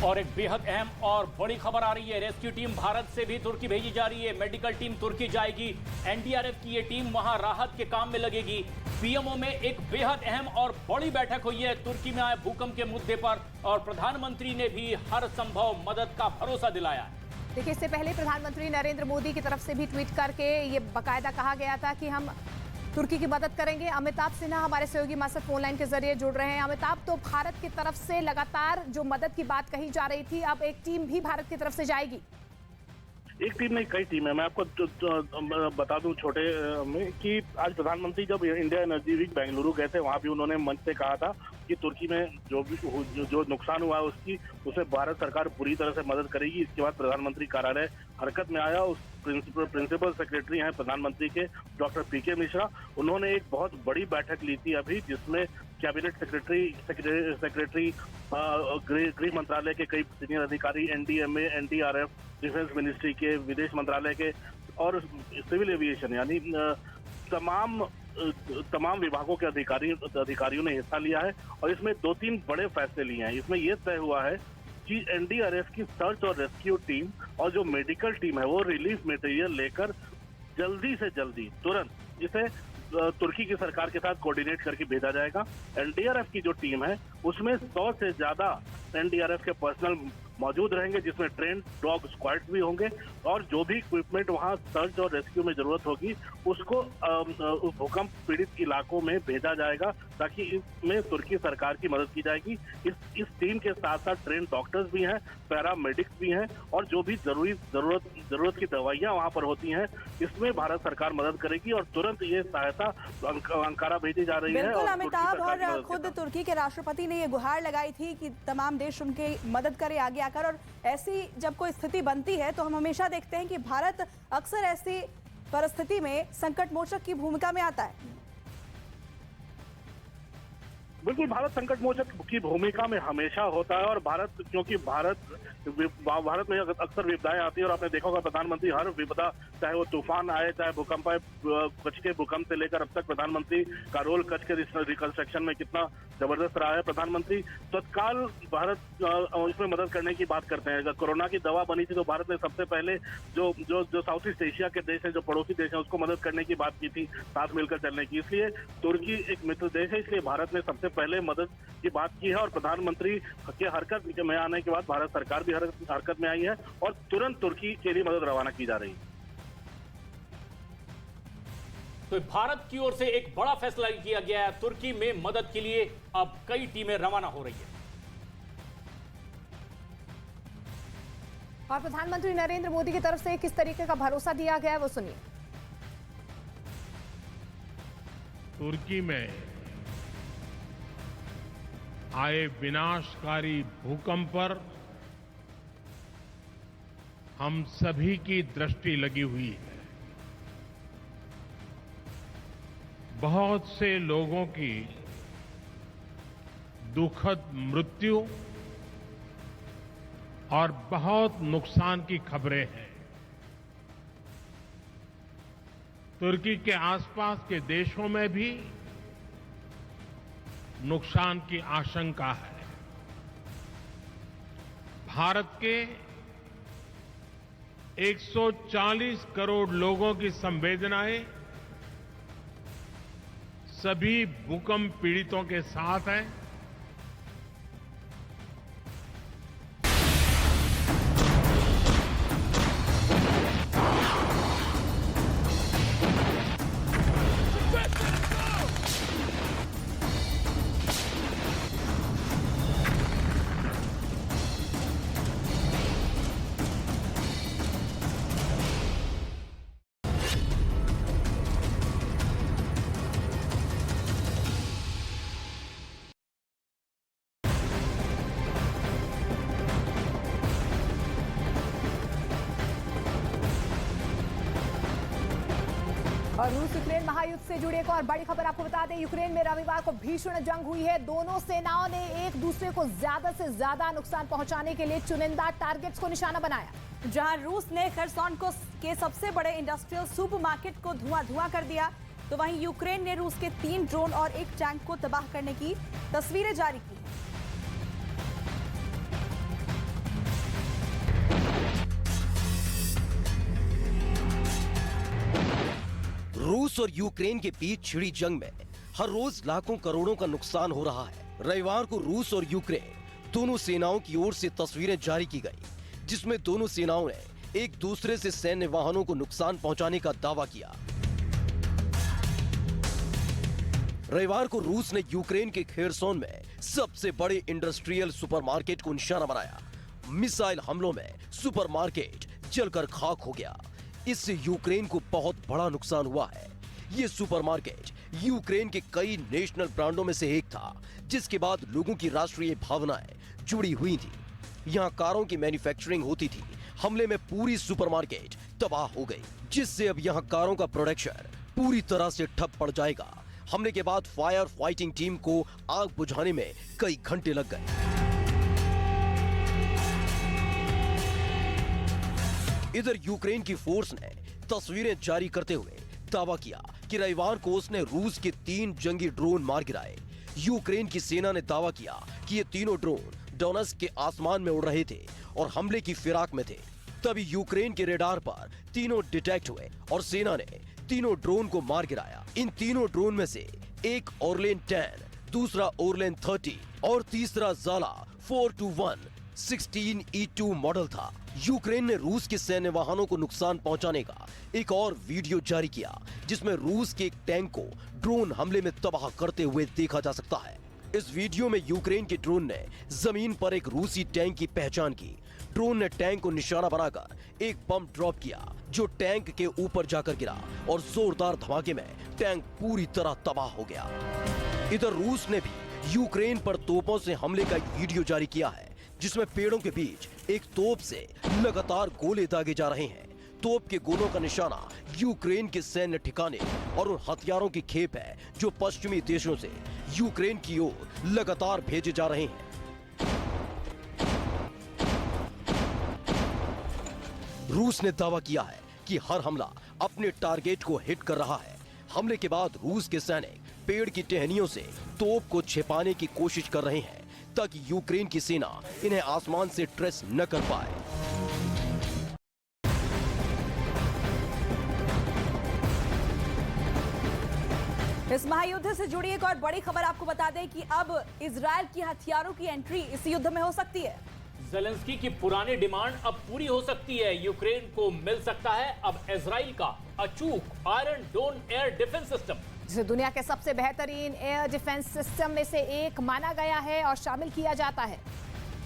और एक बेहद अहम और बड़ी खबर आ रही है। रेस्क्यू टीम भारत से भी तुर्की भेजी जा रही है। मेडिकल टीम तुर्की जाएगी। एनडीआरएफ की ये टीम वहां राहत के काम में लगेगी। पीएमओ में एक बेहद अहम और बड़ी बैठक हुई है तुर्की में आए भूकंप के मुद्दे पर, और प्रधानमंत्री ने भी हर संभव मदद का भरोसा दिलाया है। देखिए, इससे पहले प्रधानमंत्री नरेंद्र मोदी की तरफ से भी ट्वीट करके ये बाकायदा कहा गया था कि हम तुर्की की मदद करेंगे। अमिताभ सिन्हा हमारे सहयोगी हमारे साथ फोनलाइन के जरिए जुड़ रहे हैं। अमिताभ, तो भारत की तरफ से लगातार जो मदद की बात कही जा रही थी, अब एक टीम भी भारत की तरफ से जाएगी। एक टीम नहीं, कई टीम है। मैं आपको बता दूं छोटे में कि आज प्रधानमंत्री जब इंडिया एनर्जी वीक बेंगलुरु गए थे, वहां भी उन्होंने मंच से कहा था कि तुर्की में जो नुकसान हुआ है उसमें भारत सरकार पूरी तरह से मदद करेगी। इसके बाद प्रधानमंत्री कार्यालय हरकत में आया। उस प्रिंसिपल सेक्रेटरी हैं प्रधानमंत्री के, डॉक्टर पीके मिश्रा, उन्होंने एक बहुत बड़ी बैठक ली थी अभी, जिसमें कैबिनेट सेक्रेटरी गृह मंत्रालय के कई सीनियर अधिकारी, एनडीएमए, एनडीआरएफ, डिफेंस मिनिस्ट्री के, विदेश मंत्रालय के और सिविल एविएशन यानी तमाम विभागों के अधिकारियों ने हिस्सा लिया है। और इसमें 2-3 बड़े फैसले लिए हैं। इसमें यह तय हुआ है कि एनडीआरएफ की सर्च और रेस्क्यू टीम और जो मेडिकल टीम है वो रिलीफ मटेरियल लेकर जल्दी से जल्दी तुरंत इसे तुर्की की सरकार के साथ कोऑर्डिनेट करके भेजा जाएगा। एनडीआरएफ की जो टीम है उसमें 100 से ज्यादा एनडीआरएफ के पर्सनल मौजूद रहेंगे, जिसमें ट्रेन डॉग स्क्वाड भी होंगे, और जो भी इक्विपमेंट वहां सर्च और रेस्क्यू में जरूरत होगी उसको भूकंप पीड़ित इलाकों में भेजा जाएगा, ताकि इसमें तुर्की सरकार की मदद की जाएगी। इस टीम के साथ साथ ट्रेन डॉक्टर्स भी हैं, पैरामेडिक्स भी हैं, और जो भी जरूरत की दवाइयां वहां पर होती हैं, इसमें भारत सरकार मदद करेगी और तुरंत ये सहायता अंकारा भेजी जा रही है। बिल्कुल अमिताभ, और खुद तुर्की के राष्ट्रपति ने ये गुहार लगाई थी कि तमाम देश उनकी मदद करे आगे आकर। और ऐसी जब कोई स्थिति बनती है तो हम हमेशा देखते हैं कि भारत अक्सर ऐसी परिस्थिति में संकट मोचक की भूमिका में आता है। बिल्कुल, भारत संकट मोचक की भूमिका में हमेशा होता है। और क्योंकि भारत में अक्सर विपदाएं आती है, और आपने देखा होगा प्रधानमंत्री हर विपदा, चाहे वो तूफान आए, चाहे भूकंप आए, कच्छ के भूकंप से लेकर अब तक प्रधानमंत्री का रोल कच्छ के रिकंस्ट्रक्शन में कितना जबरदस्त रहा है। प्रधानमंत्री तत्काल भारत इसमें मदद करने की बात करते हैं। अगर कोरोना की दवा बनी थी तो भारत ने सबसे पहले जो साउथ ईस्ट एशिया के देश हैं, जो पड़ोसी देश हैं, उसको मदद करने की बात की थी, साथ मिलकर चलने की। इसलिए तुर्की एक मित्र देश है, इसलिए भारत ने सबसे पहले मदद की बात की है। और प्रधानमंत्री के हरकत में आने के बाद भारत सरकार भी हरकत में आई है और तुरंत तुर्की के लिए मदद रवाना की जा रही है। तो भारत की ओर से एक बड़ा फैसला किया गया है। तुर्की में मदद के लिए अब कई टीमें रवाना हो रही है। और प्रधानमंत्री नरेंद्र मोदी की तरफ से किस तरीके का भरोसा दिया गया है वो सुनिए। तुर्की में आए विनाशकारी भूकंप पर हम सभी की दृष्टि लगी हुई है। बहुत से लोगों की दुखद मृत्यु और बहुत नुकसान की खबरें हैं। तुर्की के आसपास के देशों में भी नुकसान की आशंका है। भारत के 140 करोड़ लोगों की संवेदनाएं सभी भूकंप पीड़ितों के साथ हैं। और रूस यूक्रेन महायुद्ध से जुड़ी एक और बड़ी खबर आपको बता दें। यूक्रेन में रविवार को भीषण जंग हुई है। दोनों सेनाओं ने एक दूसरे को ज्यादा से ज्यादा नुकसान पहुंचाने के लिए चुनिंदा टारगेट्स को निशाना बनाया। जहां रूस ने खरसोन के सबसे बड़े इंडस्ट्रियल सुपरमार्केट को धुआं कर दिया, तो वहीं यूक्रेन ने रूस के 3 ड्रोन और 1 टैंक को तबाह करने की तस्वीरें जारी की। रूस और यूक्रेन के बीच छिड़ी जंग में हर रोज लाखों करोड़ों का नुकसान हो रहा है। रविवार को रूस और यूक्रेन दोनों सेनाओं की ओर से तस्वीरें जारी की गई, जिसमें दोनों सेनाओं ने एक दूसरे से सैन्य वाहनों को नुकसान पहुंचाने का दावा किया। रविवार को रूस ने यूक्रेन के खेरसोन में सबसे बड़े इंडस्ट्रियल सुपरमार्केट को निशाना बनाया। मिसाइल हमलों में सुपरमार्केट जलकर खाक हो गया। इससे यूक्रेन को बहुत बड़ा नुकसान हुआ है। ये सुपरमार्केट यूक्रेन के कई नेशनल ब्रांडों में से एक था, जिसके बाद लोगों की राष्ट्रीय भावनाएं जुड़ी हुई थी। यहाँ कारों की मैन्युफैक्चरिंग होती थी। हमले में पूरी सुपरमार्केट तबाह हो गई, जिससे अब यहाँ कारों का प्रोडक्शन पूरी तरह से ठप पड़ जाएगा। हमले के बाद फायर फाइटिंग टीम को आग बुझाने में कई घंटे लग गए। इधर यूक्रेन की फोर्स ने तस्वीरें जारी करते हुए दावा किया कि रविवार को उसने रूस के 3 जंगी ड्रोन मार गिराए। यूक्रेन की सेना ने दावा किया कि ये तीनों ड्रोन डोनेत्स्क के आसमान में उड़ रहे थे और हमले की फिराक में थे। तभी यूक्रेन के रेडार पर तीनों डिटेक्ट हुए और सेना ने तीनों ड्रोन को मार गिराया। इन तीनों ड्रोन में से एक ओरलेन 10, दूसरा ओरलेन 30 और तीसरा ज़ाला 421 16E2 मॉडल था। यूक्रेन ने रूस के सैन्य वाहनों को नुकसान पहुंचाने का एक और वीडियो जारी किया, जिसमें रूस के एक टैंक को ड्रोन हमले में तबाह करते हुए देखा जा सकता है। इस वीडियो में यूक्रेन के ड्रोन ने जमीन पर एक रूसी टैंक की पहचान की। ड्रोन ने टैंक को निशाना बनाकर एक बम ड्रॉप किया, जो टैंक के ऊपर जाकर गिरा और जोरदार धमाके में टैंक पूरी तरह तबाह हो गया। इधर रूस ने भी यूक्रेन पर तोपों से हमले का एक वीडियो जारी किया है, जिसमें पेड़ों के बीच एक तोप से लगातार गोले दागे जा रहे हैं। तोप के गोलों का निशाना यूक्रेन के सैन्य ठिकाने और उन हथियारों की खेप है जो पश्चिमी देशों से यूक्रेन की ओर लगातार भेजे जा रहे हैं। रूस ने दावा किया है कि हर हमला अपने टारगेट को हिट कर रहा है। हमले के बाद रूस के सैनिक पेड़ की टहनियों से तोप को छिपाने की कोशिश कर रहे हैं, ताकि यूक्रेन की सेना इन्हें आसमान से ट्रेस न कर पाए। इस महायुद्ध से जुड़ी एक और बड़ी खबर आपको बता दें कि अब इजरायल की हथियारों की एंट्री इस युद्ध में हो सकती है। ज़ेलेंस्की की पुरानी डिमांड अब पूरी हो सकती है। यूक्रेन को मिल सकता है अब इजराइल का अचूक आयरन डोम एयर डिफेंस सिस्टम, जिसे दुनिया के सबसे बेहतरीन एयर डिफेंस सिस्टम में से एक माना गया है और शामिल किया जाता है।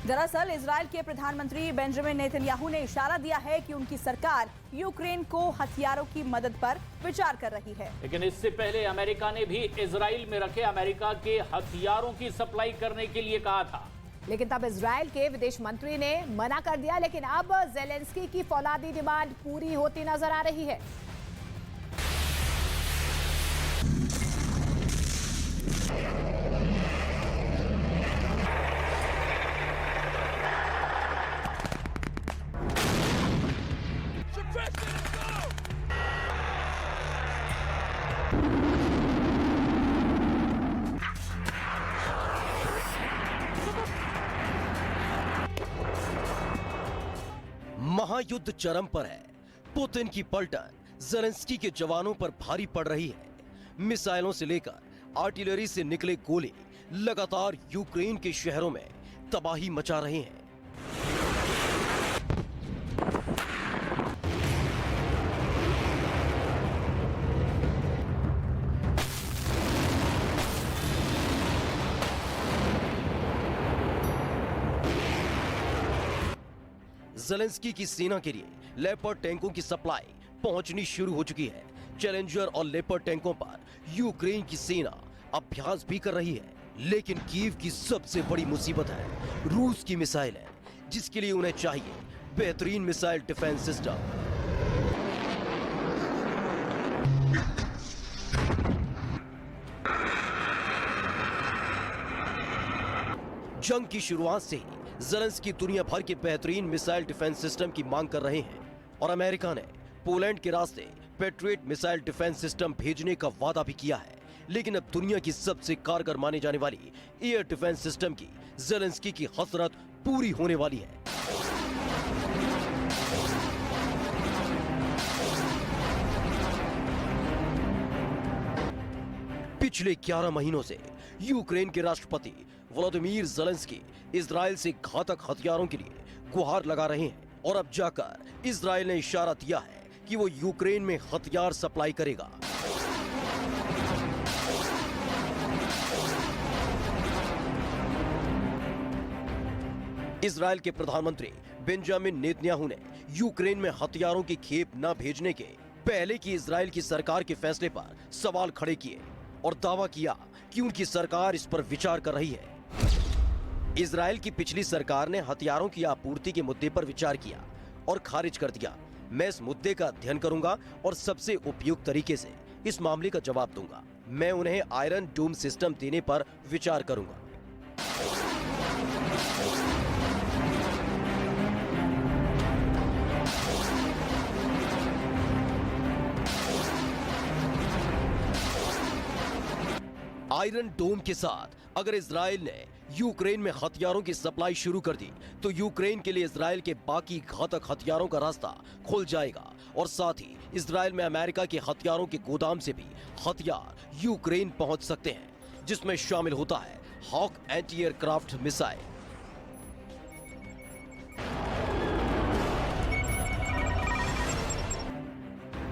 दरअसल इजरायल के प्रधानमंत्री बेंजामिन नेतन्याहू ने इशारा दिया है कि उनकी सरकार यूक्रेन को हथियारों की मदद पर विचार कर रही है। लेकिन इससे पहले अमेरिका ने भी इजराइल में रखे अमेरिका के हथियारों की सप्लाई करने के लिए कहा था, लेकिन तब इजराइल के विदेश मंत्री ने मना कर दिया। लेकिन अब ज़ेलेंस्की की फौलादी डिमांड पूरी होती नजर आ रही है। महायुद्ध चरम पर है। पुतिन की पलटन ज़ेलेंस्की के जवानों पर भारी पड़ रही है। मिसाइलों से लेकर आर्टिलरी से निकले गोले लगातार यूक्रेन के शहरों में तबाही मचा रहे हैं। ज़ेलेंस्की की सेना के लिए लेपर्ड टैंकों की सप्लाई पहुंचनी शुरू हो चुकी है। चैलेंजर और लेपर्ड टैंकों पर यूक्रेन की सेना अभ्यास भी कर रही है। लेकिन कीव की सबसे बड़ी मुसीबत है रूस की मिसाइलें, जिसके लिए उन्हें चाहिए बेहतरीन मिसाइल डिफेंस सिस्टम। जंग की शुरुआत से ही ज़ेलेंस्की दुनिया भर के बेहतरीन मिसाइल डिफेंस सिस्टम की मांग कर रहे हैं और अमेरिका ने पोलैंड के रास्ते पेट्रियट मिसाइल डिफेंस सिस्टम भेजने का वादा भी किया है। लेकिन अब दुनिया की सबसे कारगर माने जाने वाली एयर डिफेंस सिस्टम की ज़ेलेंस्की की हसरत पूरी होने वाली है। पिछले 11 महीनों से यूक्रेन के राष्ट्रपति व्लादिमीर ज़ेलेंस्की इजराइल से घातक हथियारों के लिए गुहार लगा रहे हैं और अब जाकर इजराइल ने इशारा दिया है कि वो यूक्रेन में हथियार सप्लाई करेगा। इजराइल के प्रधानमंत्री बेंजामिन नेतन्याहू ने यूक्रेन में हथियारों की खेप न भेजने के पहले की इजराइल की सरकार के फैसले पर सवाल खड़े किए और दावा किया कि उनकी सरकार इस पर विचार कर रही है। इजराइल की पिछली सरकार ने हथियारों की आपूर्ति के मुद्दे पर विचार किया और खारिज कर दिया। मैं इस मुद्दे का अध्ययन करूंगा और सबसे उपयुक्त तरीके से इस मामले का जवाब दूंगा। मैं उन्हें आयरन डोम सिस्टम देने पर विचार करूंगा। आयरन डोम के साथ अगर इजराइल ने यूक्रेन में हथियारों की सप्लाई शुरू कर दी तो यूक्रेन के लिए इजराइल के बाकी घातक हथियारों का रास्ता खुल जाएगा और साथ ही इजराइल में अमेरिका के हथियारों के गोदाम से भी हथियार यूक्रेन पहुंच सकते हैं, जिसमें शामिल होता है Hawk anti aircraft missile.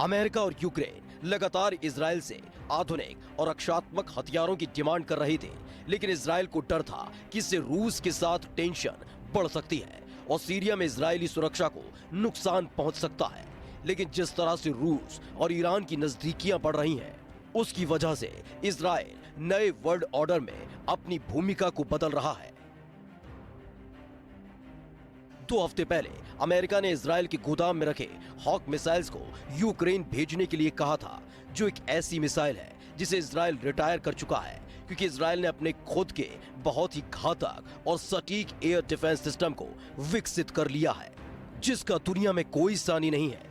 America और यूक्रेन लगातार इजराइल से आधुनिक और रक्षात्मक हथियारों की डिमांड कर रहे थे, लेकिन इजराइल को डर था कि इससे रूस के साथ टेंशन बढ़ सकती है और सीरिया में इजरायली सुरक्षा को नुकसान पहुंच सकता है। लेकिन जिस तरह से रूस और ईरान की नजदीकियां बढ़ रही हैं, उसकी वजह से इजराइल नए वर्ल्ड ऑर्डर में अपनी भूमिका को बदल रहा है। 2 हफ्ते पहले अमेरिका ने इजराइल के गोदाम में रखे हॉक मिसाइल्स को यूक्रेन भेजने के लिए कहा था, जो एक ऐसी मिसाइल है जिसे इजराइल रिटायर कर चुका है, क्योंकि इजराइल ने अपने खुद के बहुत ही घातक और सटीक एयर डिफेंस सिस्टम को विकसित कर लिया है, जिसका दुनिया में कोई सानी नहीं है।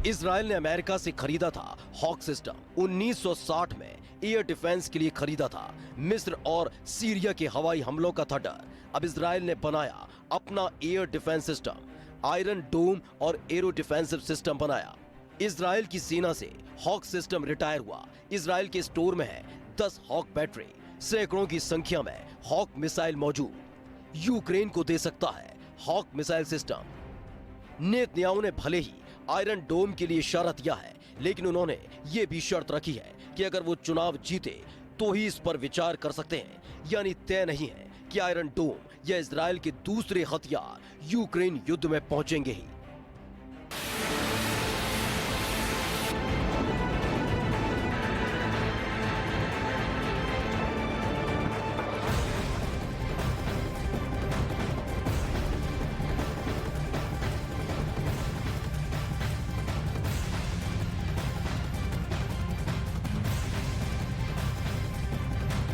इजराइल ने अमेरिका से खरीदा था हॉक सिस्टम, 1960 में एयर डिफेंस के लिए खरीदा था। मिस्र और सीरिया के हवाई हमलों का था डर। अब इजराइल ने बनाया अपना एयर डिफेंस सिस्टम, आयरन डोम और एरो डिफेंसिव सिस्टम बनाया। इजराइल की सेना से हॉक सिस्टम रिटायर हुआ। इजराइल के स्टोर में है 10 हॉक बैटरी, सैकड़ों की संख्या में हॉक मिसाइल मौजूद। यूक्रेन को दे सकता है हॉक मिसाइल सिस्टम। नेतन्याहू ने भले ही आयरन डोम के लिए इशारा दिया है, लेकिन उन्होंने ये भी शर्त रखी है कि अगर वो चुनाव जीते तो ही इस पर विचार कर सकते हैं। यानी तय नहीं है कि आयरन डोम या इजराइल के दूसरे हथियार यूक्रेन युद्ध में पहुंचेंगे ही।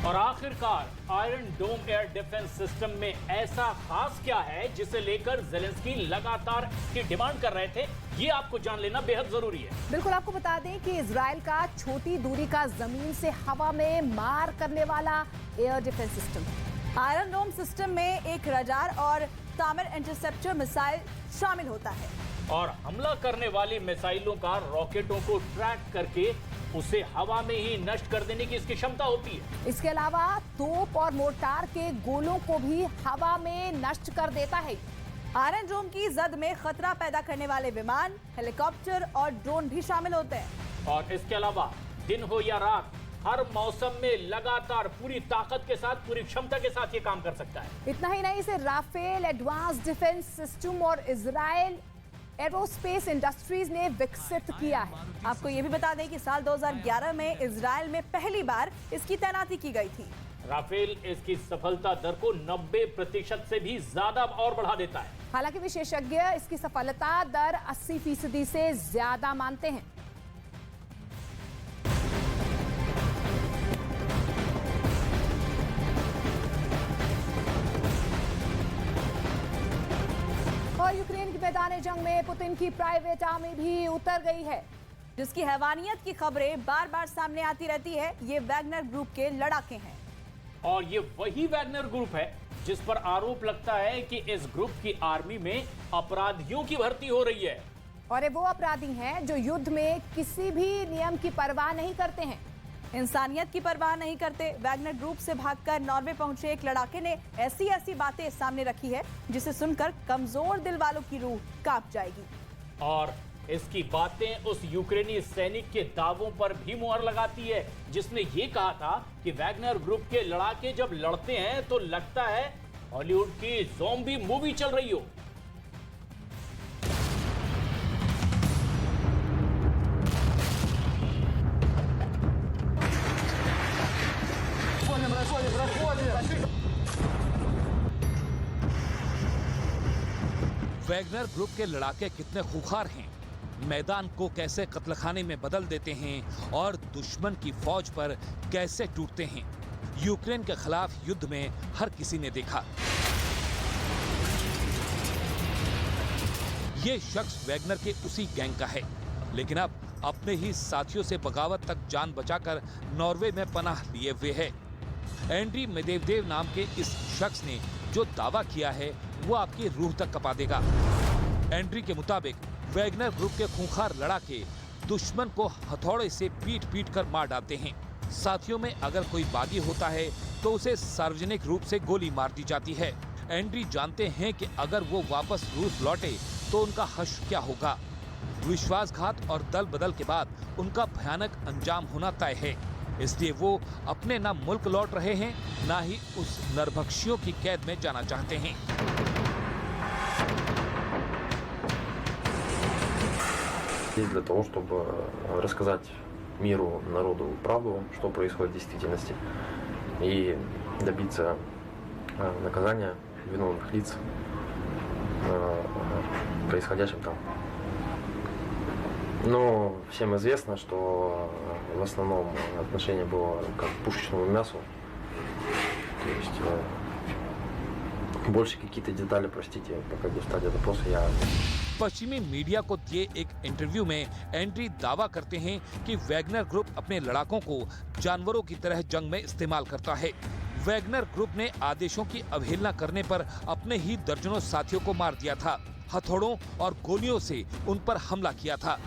और आखिरकार आयरन डोम एयर डिफेंस सिस्टम में ऐसा खास क्या है जिसे लेकर ज़ेलेंस्की लगातार की डिमांड कर रहे थे, ये आपको जान लेना बेहद जरूरी है। बिल्कुल, आपको बता दें कि इजराइल का छोटी दूरी का जमीन से हवा में मार करने वाला एयर डिफेंस सिस्टम। आयरन डोम सिस्टम में एक रडार और तामिर इंटरसेप्टर मिसाइल शामिल होता है और हमला करने वाली मिसाइलों का रॉकेटों को ट्रैक करके उसे हवा में ही नष्ट कर देने की इसकी क्षमता होती है। इसके अलावा तोप और मोर्टार के गोलों को भी हवा में नष्ट कर देता है। आयरन डोम की जद में खतरा पैदा करने वाले विमान, हेलीकॉप्टर और ड्रोन भी शामिल होते हैं। और इसके अलावा दिन हो या रात, हर मौसम में लगातार पूरी ताकत के साथ, पूरी क्षमता के साथ ये काम कर सकता है। इतना ही नहीं, इसे राफेल एडवांस डिफेंस सिस्टम और इजराइल एरोस्पेस इंडस्ट्रीज ने विकसित किया है। आपको ये भी बता दें कि साल 2011 में इजराइल में पहली बार इसकी तैनाती की गई थी। राफेल इसकी सफलता दर को 90% से भी ज्यादा और बढ़ा देता है। हालांकि विशेषज्ञ इसकी सफलता दर 80% से ज्यादा मानते हैं। और यूक्रेन के मैदान जंग में पुतिन की प्राइवेट आर्मी भी उतर गई है, जिसकी हैवानियत की खबरें बार बार सामने आती रहती है। ये वैगनर ग्रुप के लड़ाके हैं और ये वही वैगनर ग्रुप है जिस पर आरोप लगता है कि इस ग्रुप की आर्मी में अपराधियों की भर्ती हो रही है। और ये वो अपराधी हैं जो युद्ध में किसी भी नियम की परवाह नहीं करते हैं, इंसानियत की परवाह नहीं करते। वैगनर ग्रुप से भागकर नॉर्वे पहुंचे एक लड़ाके ने ऐसी बातें सामने रखी है जिसे सुनकर कमजोर दिल वालों की रूह कांप जाएगी। और इसकी बातें उस यूक्रेनी सैनिक के दावों पर भी मुहर लगाती है जिसने ये कहा था कि वैगनर ग्रुप के लड़ाके जब लड़ते हैं तो लगता है हॉलीवुड की ज़ॉम्बी मूवी चल रही हो। वैगनर ग्रुप के लड़ाके कितने खूंखार हैं, मैदान को कैसे कत्लखाने में बदल देते हैं और दुश्मन की फौज पर कैसे टूटते हैं, यूक्रेन के खिलाफ युद्ध में हर किसी ने देखा। ये शख्स वैगनर के उसी गैंग का है, लेकिन अब अपने ही साथियों से बगावत तक जान बचाकर नॉर्वे में पनाह लिए हुए है। एंड्री मेदेवदेव नाम के इस शख्स ने जो दावा किया है वो आपकी रूह तक कपा देगा। एंड्री के मुताबिक वैगनर ग्रुप के खूंखार लड़ाके दुश्मन को हथौड़े से पीट पीट कर मार डालते हैं। साथियों में अगर कोई बागी होता है तो उसे सार्वजनिक रूप से गोली मार दी जाती है। एंड्री जानते हैं कि अगर वो वापस रूस लौटे तो उनका हश्र क्या होगा। विश्वासघात और दल बदल के बाद उनका भयानक अंजाम होना तय है, इसलिए वो अपने ना मुल्क लौट रहे हैं ना ही उस नरभक्षियों की कैद में जाना चाहते हैं। Здесь для того, чтобы рассказать миру, народу правду, что происходит в действительности, и добиться наказания виновных лиц происходящим там. Но всем известно, что в основном отношение было как к пушечному мясу. То есть больше какие-то детали, простите, пока до стадии допроса я... पश्चिमी मीडिया को दिए एक इंटरव्यू में एंड्री दावा करते हैं कि वैगनर ग्रुप अपने लड़ाकों को जानवरों की तरह जंग में इस्तेमाल करता है। वैगनर ग्रुप ने आदेशों की अवहेलना करने पर अपने ही दर्जनों साथियों को मार दिया था, हथौड़ों और गोलियों से उन पर हमला किया था।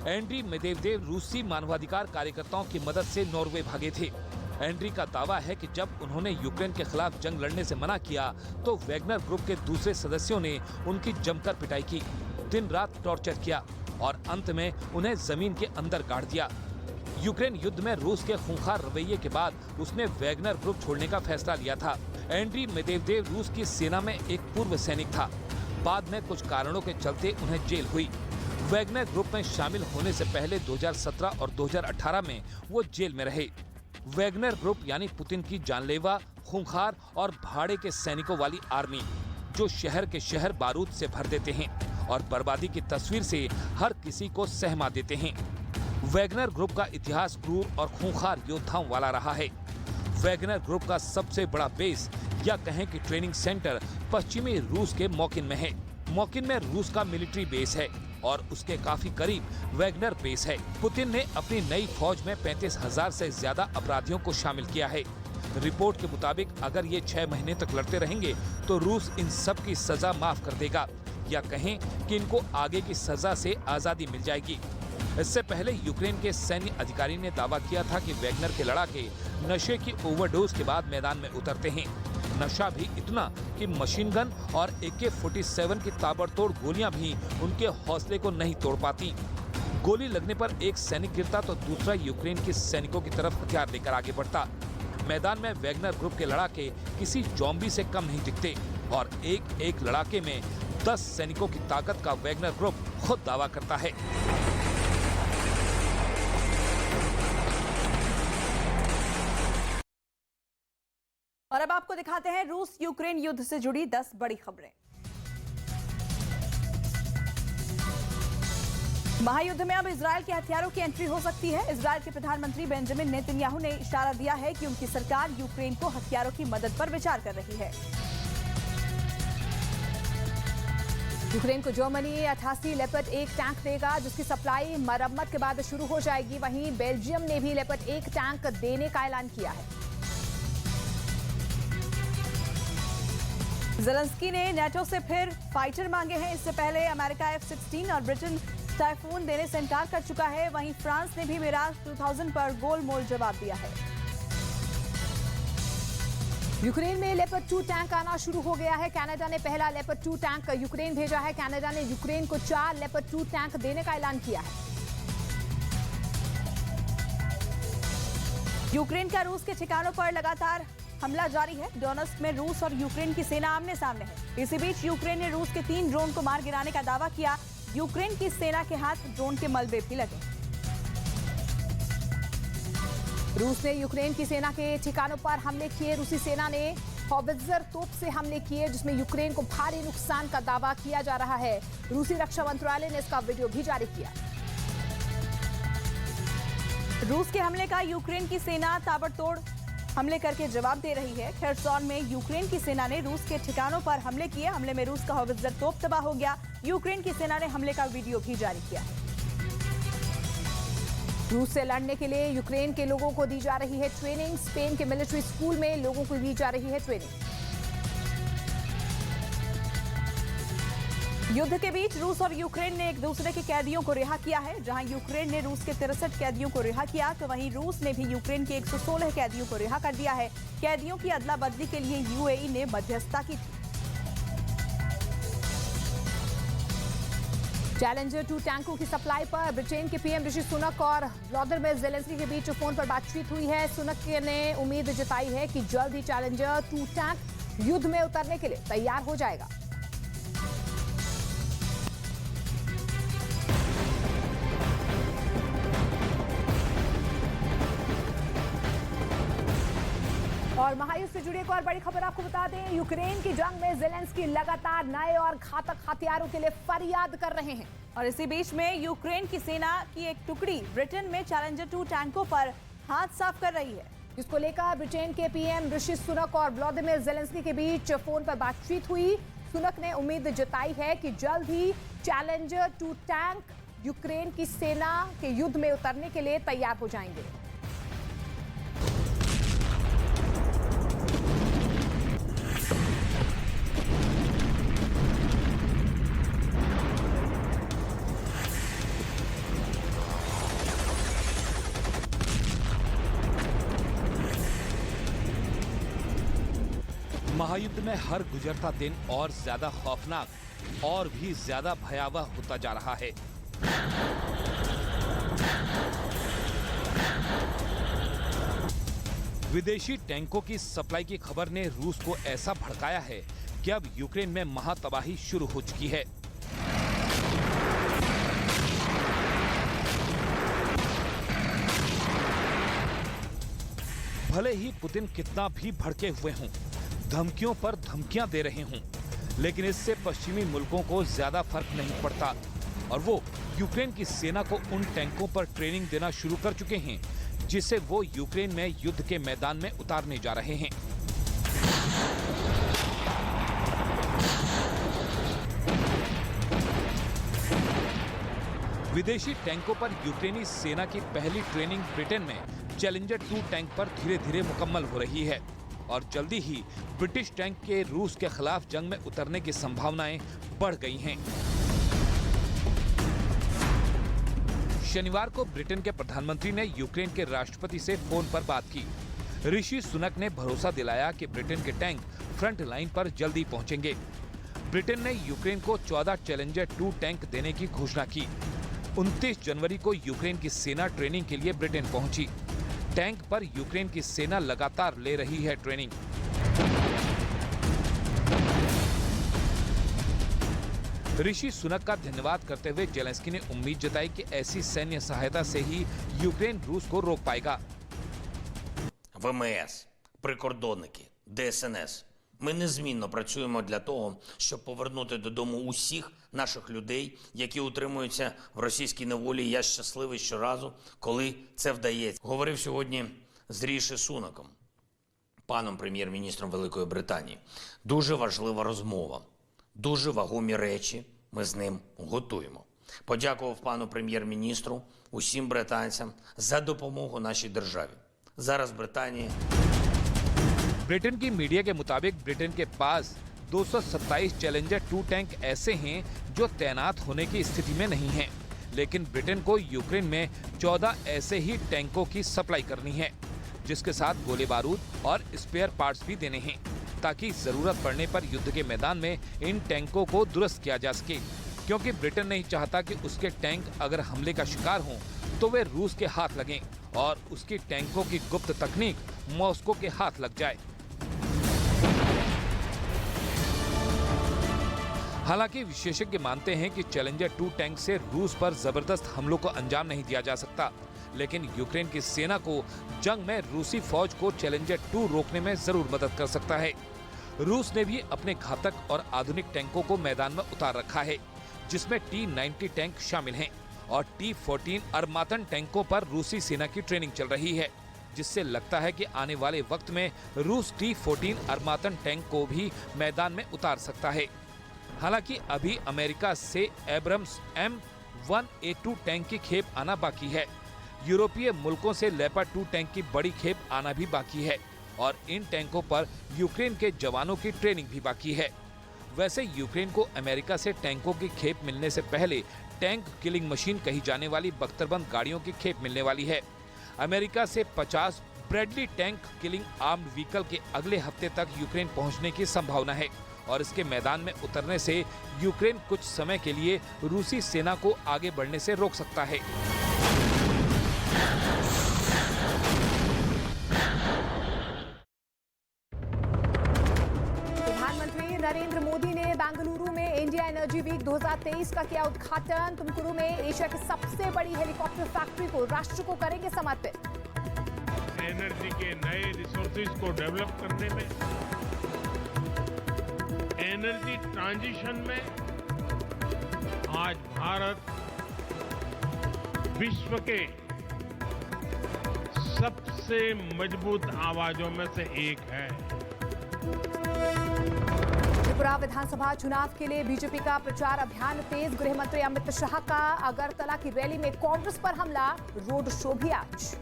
एंड्री मेदेवदेव रूसी मानवाधिकार कार्यकर्ताओं की मदद से नॉर्वे भागे थे। एंड्री का दावा है कि जब उन्होंने यूक्रेन के खिलाफ जंग लड़ने से मना किया तो वैगनर ग्रुप के दूसरे सदस्यों ने उनकी जमकर पिटाई की, दिन रात टॉर्चर किया और अंत में उन्हें जमीन के अंदर गाड़ दिया। यूक्रेन युद्ध में रूस के खूंखार रवैये के बाद उसने वैगनर ग्रुप छोड़ने का फैसला लिया था। एंड्री मेदेवदेव रूस की सेना में एक पूर्व सैनिक था। बाद में कुछ कारणों के चलते उन्हें जेल हुई। वैगनर ग्रुप में शामिल होने से पहले 2017 और 2018 में वो जेल में रहे। वैगनर ग्रुप यानी पुतिन की जानलेवा, खूंखार और भाड़े के सैनिकों वाली आर्मी, जो शहर के शहर बारूद से भर देते हैं और बर्बादी की तस्वीर से हर किसी को सहमा देते हैं। वैगनर ग्रुप का इतिहास क्रूर और खूंखार योद्धाओं वाला रहा है। वैगनर ग्रुप का सबसे बड़ा बेस या कहें कि ट्रेनिंग सेंटर पश्चिमी रूस के मॉकिन में है। मॉकिन में रूस का मिलिट्री बेस है और उसके काफी करीब वैगनर बेस है। पुतिन ने अपनी नई फौज में 35,000 से ज्यादा अपराधियों को शामिल किया है। रिपोर्ट के मुताबिक अगर ये 6 महीने तक लड़ते रहेंगे तो रूस इन सब की सजा माफ कर देगा, या कहें कि इनको आगे की सजा से आजादी मिल जाएगी। इससे पहले यूक्रेन के सैन्य अधिकारी ने दावा किया था कि वैगनर के लड़ाके नशे की ओवरडोज के बाद मैदान में उतरते हैं। नशा भी इतना कि मशीन गन और AK-47 की ताबड़तोड़ गोलियां भी उनके हौसले को नहीं तोड़ पाती। गोली लगने पर एक सैनिक गिरता तो दूसरा यूक्रेन के सैनिकों की तरफ हथियार लेकर आगे बढ़ता। मैदान में वैगनर ग्रुप के लड़ाके किसी ज़ॉम्बी से कम नहीं दिखते और एक एक लड़ाके में 10 सैनिकों की ताकत का वैगनर ग्रुप खुद दावा करता है। और अब आपको दिखाते हैं रूस यूक्रेन युद्ध से जुड़ी 10 बड़ी खबरें। महायुद्ध में अब इजरायल के हथियारों की एंट्री हो सकती है। इजरायल के प्रधानमंत्री बेंजामिन नेतन्याहू ने इशारा दिया है कि उनकी सरकार यूक्रेन को हथियारों की मदद पर विचार कर रही है। यूक्रेन को जर्मनी 88 लेपर्ड 1 टैंक देगा, जिसकी सप्लाई मरम्मत के बाद शुरू हो जाएगी। वहीं बेल्जियम ने भी लेपर्ड 1 टैंक देने का ऐलान किया है। ज़ेलेंस्की ने नेटो से फिर फाइटर मांगे हैं। इससे पहले अमेरिका F-16 और ब्रिटेन टाइफून देने से इनकार कर चुका है। वहीं फ्रांस ने भी मिराज 2000 पर गोलमोल जवाब दिया है। यूक्रेन में लेपर्ड 2 टैंक आना शुरू हो गया है। कनाडा ने पहला लेपर्ड 2 टैंक यूक्रेन भेजा है। कनाडा ने यूक्रेन को 4 लेपर्ड 2 टैंक देने का ऐलान किया है। यूक्रेन का रूस के ठिकानों पर लगातार हमला जारी है। डोनेट्स्क में रूस और यूक्रेन की सेना आमने सामने है। इसी बीच यूक्रेन ने रूस के 3 ड्रोन को मार गिराने का दावा किया। यूक्रेन की सेना के हाथ ड्रोन के मलबे भी लगे। रूस ने यूक्रेन की सेना के ठिकानों पर हमले किए। रूसी सेना ने हॉवित्जर तोप से हमले किए, जिसमें यूक्रेन को भारी नुकसान का दावा किया जा रहा है। रूसी रक्षा मंत्रालय ने इसका वीडियो भी जारी किया। रूस के हमले का यूक्रेन की सेना ताबड़तोड़ हमले करके जवाब दे रही है। खेरसॉन में यूक्रेन की सेना ने रूस के ठिकानों पर हमले किए। हमले में रूस का हॉवित्जर तोप तबाह हो गया। यूक्रेन की सेना ने हमले का वीडियो भी जारी किया। रूस से लड़ने के लिए यूक्रेन के लोगों को दी जा रही है ट्रेनिंग। स्पेन के मिलिट्री स्कूल में लोगों को दी जा रही है ट्रेनिंग। युद्ध के बीच रूस और यूक्रेन ने एक दूसरे के कैदियों को रिहा किया है। जहां यूक्रेन ने रूस के 63 कैदियों को रिहा किया, तो वहीं रूस ने भी यूक्रेन के 116 कैदियों को रिहा कर दिया है। कैदियों की अदला बदली के लिए यूएई ने मध्यस्थता की थी। चैलेंजर 2 टैंकों की सप्लाई पर ब्रिटेन के पीएम ऋषि सुनक और व्लादिमीर ज़ेलेंस्की के बीच फोन पर बातचीत हुई है। सुनक ने उम्मीद जताई है कि जल्द ही चैलेंजर 2 टैंक युद्ध में उतरने के लिए तैयार हो जाएगा। और महायुद्ध से जुड़ी एक और बड़ी खबर आपको बता दें। यूक्रेन की जंग में ज़ेलेंस्की लगातार नए और घातक हथियारों के लिए फरियाद कर रहे हैं। और इसी बीच में यूक्रेन की सेना की एक टुकड़ी ब्रिटेन में चैलेंजर 2 टैंकों पर हाथ साफ कर रही है, जिसको लेकर ब्रिटेन के पीएम ऋषि सुनक और व्लादिमीर ज़ेलेंस्की के बीच फोन पर बातचीत हुई। सुनक ने उम्मीद जताई है कि जल्द ही चैलेंजर 2 टैंक यूक्रेन की सेना के युद्ध में उतरने के लिए तैयार हो जाएंगे। महायुद्ध में हर गुजरता दिन और ज्यादा खौफनाक और भी ज्यादा भयावह होता जा रहा है। विदेशी टैंकों की सप्लाई की खबर ने रूस को ऐसा भड़काया है कि अब यूक्रेन में महातबाही शुरू हो चुकी है। भले ही पुतिन कितना भी भड़के हुए हों, धमकियों पर धमकियां दे रहे हों, लेकिन इससे पश्चिमी मुल्कों को ज्यादा फर्क नहीं पड़ता और वो यूक्रेन की सेना को उन टैंकों पर ट्रेनिंग देना शुरू कर चुके हैं जिसे वो यूक्रेन में युद्ध के मैदान में उतारने जा रहे हैं। विदेशी टैंकों पर यूक्रेनी सेना की पहली ट्रेनिंग ब्रिटेन में चैलेंजर 2 टैंक पर धीरे धीरे मुकम्मल हो रही है और जल्दी ही ब्रिटिश टैंक के रूस के खिलाफ जंग में उतरने की संभावनाएं बढ़ गई हैं। शनिवार को ब्रिटेन के प्रधानमंत्री ने यूक्रेन के राष्ट्रपति से फोन पर बात की। ऋषि सुनक ने भरोसा दिलाया कि ब्रिटेन के टैंक फ्रंट लाइन पर जल्दी पहुंचेंगे। ब्रिटेन ने यूक्रेन को 14 चैलेंजर 2 टैंक देने की घोषणा की। 29 जनवरी को यूक्रेन की सेना ट्रेनिंग के लिए ब्रिटेन पहुंची। टैंक पर यूक्रेन की सेना लगातार ले रही है ट्रेनिंग। ऋषि सुनक का धन्यवाद करते हुए ज़ेलेंस्की ने उम्मीद जताई कि ऐसी सैन्य सहायता से ही यूक्रेन रूस को रोक पाएगा। ВМС, прикордонники, ДСНС. Ми незмінно працюємо для того, щоб повернути додому усіх наших людей, які утримуються в російській неволі. Я щасливий щоразу, коли це вдається. Говорив сьогодні з Ріші Сунаком, паном прем'єр-міністром Великої Британії. Дуже важлива розмова. Дуже вагомі речі ми з ним готуємо. Подякував пану прем'єр-міністру, усім британцям за допомогу нашій державі. Зараз Британії ब्रिटेन की मीडिया के मुताबिक ब्रिटेन के पास 227 चैलेंजर 2 टैंक ऐसे हैं जो तैनात होने की स्थिति में नहीं हैं, लेकिन ब्रिटेन को यूक्रेन में 14 ऐसे ही टैंकों की सप्लाई करनी है, जिसके साथ गोले बारूद और स्पेयर पार्ट्स भी देने हैं, ताकि जरूरत पड़ने पर युद्ध के मैदान में इन टैंकों को दुरुस्त किया जा सके। क्योंकि ब्रिटेन नहीं चाहता कि उसके टैंक अगर हमले का शिकार हों तो वे रूस के हाथ लगें और उसकी टैंकों की गुप्त तकनीक मॉस्को के हाथ लग जाए। हालांकि विशेषज्ञ मानते हैं कि चैलेंजर 2 टैंक से रूस पर जबरदस्त हमलों को अंजाम नहीं दिया जा सकता, लेकिन यूक्रेन की सेना को जंग में रूसी फौज को चैलेंजर 2 रोकने में जरूर मदद कर सकता है। रूस ने भी अपने घातक और आधुनिक टैंकों को मैदान में उतार रखा है, जिसमें T-90 टैंक शामिल हैं और T-14 अरमातन टैंकों पर रूसी सेना की ट्रेनिंग चल रही है, जिससे लगता है कि आने वाले वक्त में रूस T-14 अरमातन टैंक को भी मैदान में उतार सकता है। हालांकि अभी अमेरिका से एब्रम्स M1A2 टैंक की खेप आना बाकी है। यूरोपीय मुल्कों से लेपर्ड 2 टैंक की बड़ी खेप आना भी बाकी है और इन टैंकों पर यूक्रेन के जवानों की ट्रेनिंग भी बाकी है। वैसे यूक्रेन को अमेरिका से टैंकों की खेप मिलने से पहले टैंक किलिंग मशीन कही जाने वाली बख्तरबंद गाड़ियों की खेप मिलने वाली है। अमेरिका से 50 Bradley tank killing armed vehicle के अगले हफ्ते तक यूक्रेन पहुंचने की संभावना है और इसके मैदान में उतरने से यूक्रेन कुछ समय के लिए रूसी सेना को आगे बढ़ने से रोक सकता है। प्रधानमंत्री नरेंद्र मोदी ने बेंगलुरु में इंडिया एनर्जी वीक 2023 का किया उद्घाटन। तुमकुरू में एशिया की सबसे बड़ी हेलीकॉप्टर फैक्ट्री को राष्ट्र को करेंगे समर्पित। एनर्जी के नए रिसोर्सेज को डेवलप करने में, एनर्जी ट्रांजिशन में आज भारत विश्व के सबसे मजबूत आवाजों में से एक है। त्रिपुरा विधानसभा चुनाव के लिए बीजेपी का प्रचार अभियान तेज। गृह मंत्री अमित शाह का अगरतला की रैली में कांग्रेस पर हमला, रोड शो भी आज।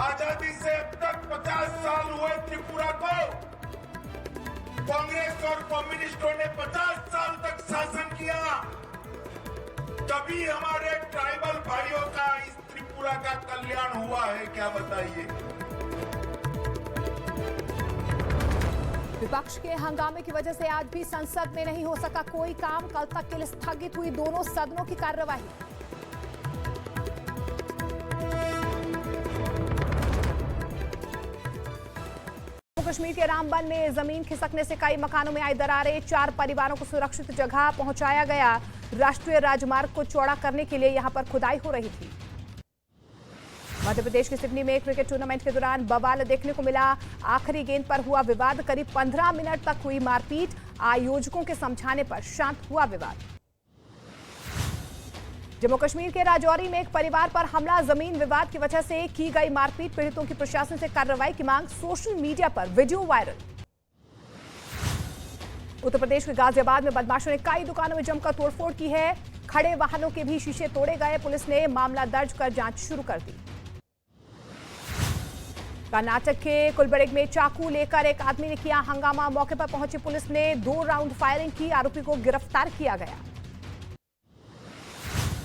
आजादी से अब तक 50 साल हुए त्रिपुरा को। कांग्रेस और कम्युनिस्टों ने 50 साल तक शासन किया, तभी हमारे ट्राइबल भाइयों का इस त्रिपुरा का कल्याण हुआ है, क्या बताइए। विपक्ष के हंगामे की वजह से आज भी संसद में नहीं हो सका कोई काम। कल तक के लिए स्थगित हुई दोनों सदनों की कार्यवाही। कश्मीर के रामबन में जमीन खिसकने से कई मकानों में आई दरारें। 4 परिवारों को सुरक्षित जगह पहुंचाया गया। राष्ट्रीय राजमार्ग को चौड़ा करने के लिए यहां पर खुदाई हो रही थी। मध्य प्रदेश के सिडनी में क्रिकेट टूर्नामेंट के दौरान बवाल देखने को मिला। आखिरी गेंद पर हुआ विवाद, करीब 15 मिनट तक हुई मारपीट। आयोजकों के समझाने पर शांत हुआ विवाद। जम्मू कश्मीर के राजौरी में एक परिवार पर हमला, जमीन विवाद की वजह से की गई मारपीट। पीड़ितों की प्रशासन से कार्रवाई की मांग, सोशल मीडिया पर वीडियो वायरल। उत्तर प्रदेश के गाजियाबाद में बदमाशों ने कई दुकानों में जमकर तोड़फोड़ की है। खड़े वाहनों के भी शीशे तोड़े गए। पुलिस ने मामला दर्ज कर जांच शुरू कर दी। कर्नाटक के कुलबर्गी में चाकू लेकर एक आदमी ने किया हंगामा। मौके पर पहुंची पुलिस ने 2 राउंड फायरिंग की। आरोपी को गिरफ्तार किया गया।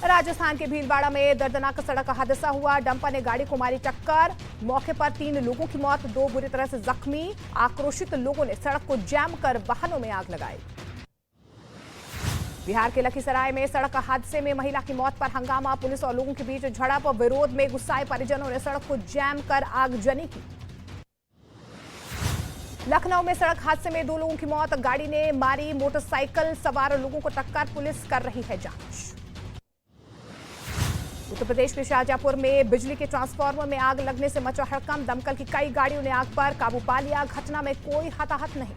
राजस्थान के भीलवाड़ा में दर्दनाक सड़क हादसा हुआ। डंपर ने गाड़ी को मारी टक्कर। मौके पर 3 लोगों की मौत, 2 बुरी तरह से जख्मी। आक्रोशित लोगों ने सड़क को जैम कर वाहनों में आग लगाई। बिहार के लखीसराय में सड़क हादसे में महिला की मौत पर हंगामा। पुलिस और लोगों के बीच झड़प। विरोध में गुस्साए परिजनों ने सड़क को जैम कर आगजनी की। लखनऊ में सड़क हादसे में 2 लोगों की मौत। गाड़ी ने मारी मोटरसाइकिल सवार लोगों को टक्कर। पुलिस कर रही है जांच। उत्तर प्रदेश के शाहजहांपुर में बिजली के ट्रांसफार्मर में आग लगने से मचा हड़कंप। दमकल की कई गाड़ियों ने आग पर काबू पा लिया। घटना में कोई हताहत नहीं।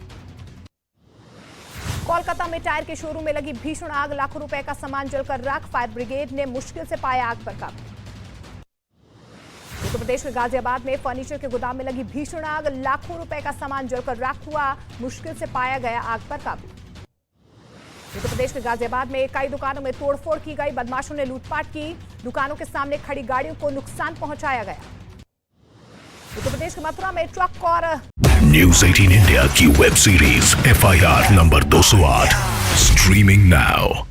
कोलकाता में टायर के शोरूम में लगी भीषण आग, लाखों रुपए का सामान जलकर राख। फायर ब्रिगेड ने मुश्किल से पाया आग पर काबू। उत्तर प्रदेश के गाजियाबाद में फर्नीचर के गोदाम में लगी भीषण आग, लाखों रुपए का सामान जलकर राख हुआ। मुश्किल से पाया गया आग पर काबू। उत्तर प्रदेश के गाजियाबाद में कई दुकानों में तोड़फोड़ की गई। बदमाशों ने लूटपाट की। दुकानों के सामने खड़ी गाड़ियों को नुकसान पहुंचाया गया। उत्तर प्रदेश के मथुरा में ट्रक और न्यूज़ 18 इंडिया की web series FIR number 208 streaming now.